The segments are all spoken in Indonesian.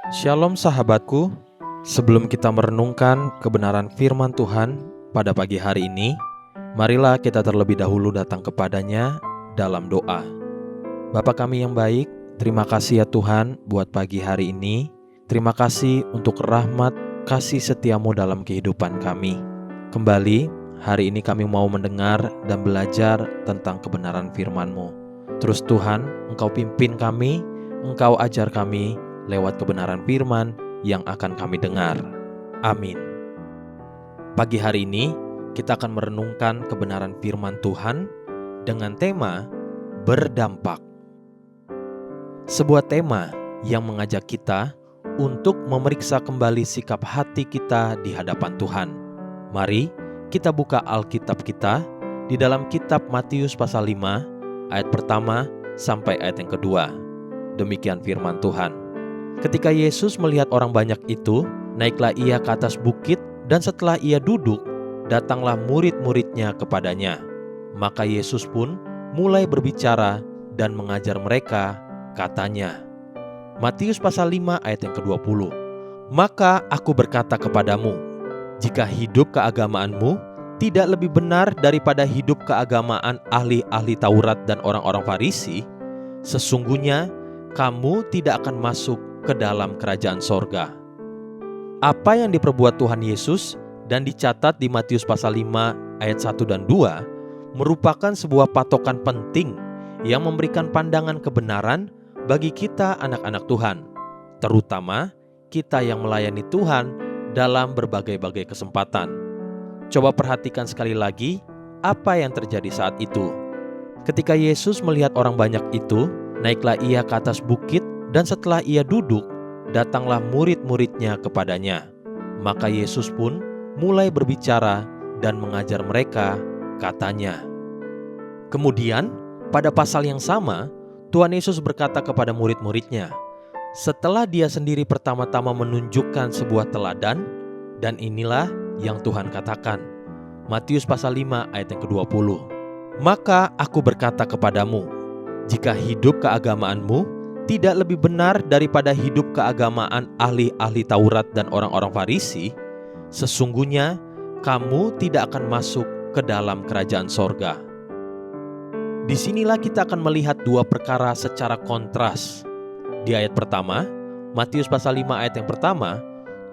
Shalom sahabatku, sebelum kita merenungkan kebenaran firman Tuhan pada pagi hari ini, marilah kita terlebih dahulu datang kepadanya dalam doa. Bapa kami yang baik, terima kasih ya Tuhan buat pagi hari ini. Terima kasih untuk rahmat kasih setiamu dalam kehidupan kami. Kembali, hari ini kami mau mendengar dan belajar tentang kebenaran firman-Mu. Terus Tuhan, Engkau pimpin kami, Engkau ajar kami lewat kebenaran firman yang akan kami dengar. Amin. Pagi hari ini kita akan merenungkan kebenaran firman Tuhan dengan tema berdampak. Sebuah tema yang mengajak kita untuk memeriksa kembali sikap hati kita di hadapan Tuhan. Mari kita buka Alkitab kita di dalam kitab Matius pasal 5 ayat pertama sampai ayat yang kedua. Demikian firman Tuhan. Ketika Yesus melihat orang banyak itu, naiklah ia ke atas bukit, dan setelah ia duduk, datanglah murid-muridnya kepadanya. Maka Yesus pun mulai berbicara dan mengajar mereka, katanya. Matius pasal 5 ayat yang ke-20. Maka aku berkata kepadamu, jika hidup keagamaanmu tidak lebih benar daripada hidup keagamaan ahli-ahli Taurat dan orang-orang Farisi, sesungguhnya kamu tidak akan masuk ke dalam kerajaan sorga. Apa yang diperbuat Tuhan Yesus dan dicatat di Matius pasal 5 ayat 1 dan 2 merupakan sebuah patokan penting yang memberikan pandangan kebenaran bagi kita anak-anak Tuhan, terutama kita yang melayani Tuhan dalam berbagai-bagai kesempatan. Coba perhatikan sekali lagi apa yang terjadi saat itu. Ketika Yesus melihat orang banyak itu, naiklah ia ke atas bukit, dan setelah ia duduk, datanglah murid-muridnya kepadanya. Maka Yesus pun mulai berbicara dan mengajar mereka, katanya. Kemudian, pada pasal yang sama, Tuhan Yesus berkata kepada murid-muridnya, setelah dia sendiri pertama-tama menunjukkan sebuah teladan, dan inilah yang Tuhan katakan. Matius pasal 5 ayat yang ke-20. Maka aku berkata kepadamu, jika hidup keagamaanmu tidak lebih benar daripada hidup keagamaan ahli-ahli Taurat dan orang-orang Farisi, sesungguhnya kamu tidak akan masuk ke dalam kerajaan sorga. Disinilah kita akan melihat dua perkara secara kontras. Di ayat pertama, Matius pasal 5 ayat yang pertama,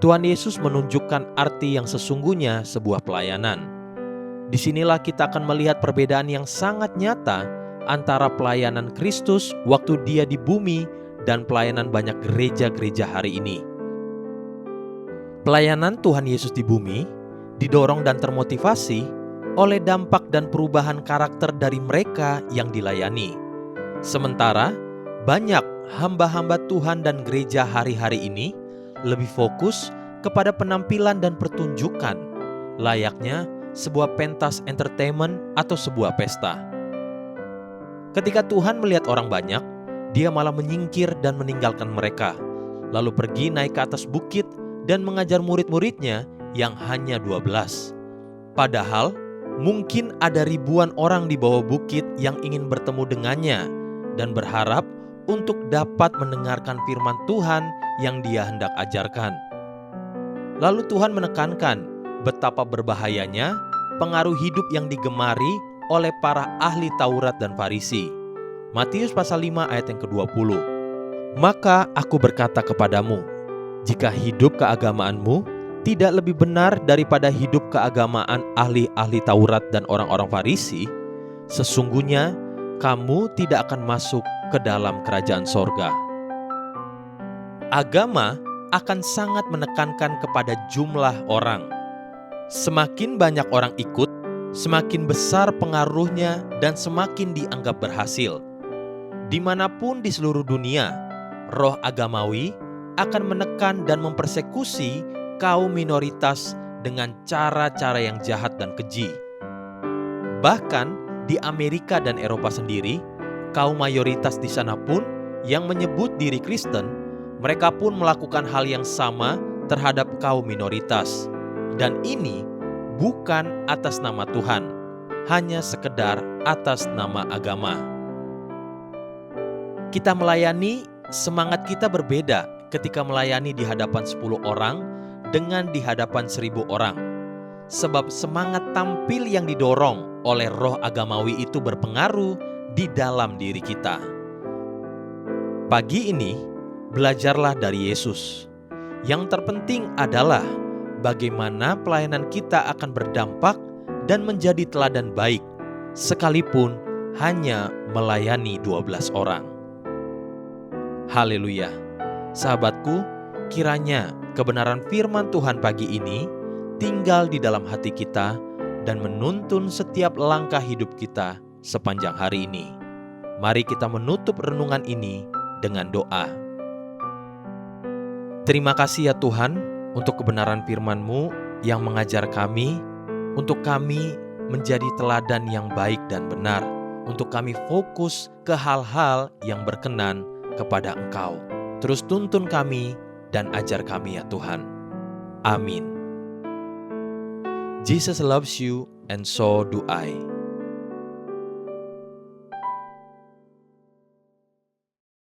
Tuhan Yesus menunjukkan arti yang sesungguhnya sebuah pelayanan. Disinilah kita akan melihat perbedaan yang sangat nyata antara pelayanan Kristus waktu dia di bumi dan pelayanan banyak gereja-gereja hari ini. Pelayanan Tuhan Yesus di bumi didorong dan termotivasi oleh dampak dan perubahan karakter dari mereka yang dilayani. Sementara banyak hamba-hamba Tuhan dan gereja hari-hari ini lebih fokus kepada penampilan dan pertunjukan, layaknya sebuah pentas entertainment atau sebuah pesta. Ketika Tuhan melihat orang banyak, dia malah menyingkir dan meninggalkan mereka, lalu pergi naik ke atas bukit dan mengajar murid-muridnya yang hanya 12. Padahal, mungkin ada ribuan orang di bawah bukit yang ingin bertemu dengannya dan berharap untuk dapat mendengarkan firman Tuhan yang dia hendak ajarkan. Lalu Tuhan menekankan betapa berbahayanya pengaruh hidup yang digemari oleh para ahli Taurat dan Farisi. Matius pasal 5 ayat yang ke-20. Maka aku berkata kepadamu, jika hidup keagamaanmu tidak lebih benar daripada hidup keagamaan ahli-ahli Taurat dan orang-orang Farisi, sesungguhnya kamu tidak akan masuk ke dalam kerajaan sorga. Agama akan sangat menekankan kepada jumlah orang. Semakin banyak orang ikut, semakin besar pengaruhnya dan semakin dianggap berhasil. Dimanapun di seluruh dunia, roh agamawi akan menekan dan mempersekusi kaum minoritas dengan cara-cara yang jahat dan keji. Bahkan di Amerika dan Eropa sendiri, kaum mayoritas di sana pun yang menyebut diri Kristen, mereka pun melakukan hal yang sama terhadap kaum minoritas. Dan ini bukan atas nama Tuhan, hanya sekedar atas nama agama. Kita melayani, semangat kita berbeda. ketika melayani di hadapan 10 orang dengan di hadapan 1.000 orang. Sebab semangat tampil yang didorong oleh roh agamawi itu berpengaruh di dalam diri kita. Pagi ini, belajarlah dari Yesus. Yang terpenting adalah bagaimana pelayanan kita akan berdampak dan menjadi teladan baik, sekalipun hanya melayani 12 orang. Haleluya. Sahabatku, kiranya kebenaran firman Tuhan pagi ini tinggal di dalam hati kita dan menuntun setiap langkah hidup kita sepanjang hari ini. Mari kita menutup renungan ini dengan doa. Terima kasih ya Tuhan untuk kebenaran firman-Mu yang mengajar kami, untuk kami menjadi teladan yang baik dan benar, untuk kami fokus ke hal-hal yang berkenan kepada Engkau. Terus tuntun kami dan ajar kami ya Tuhan. Amin. Jesus loves you and so do I.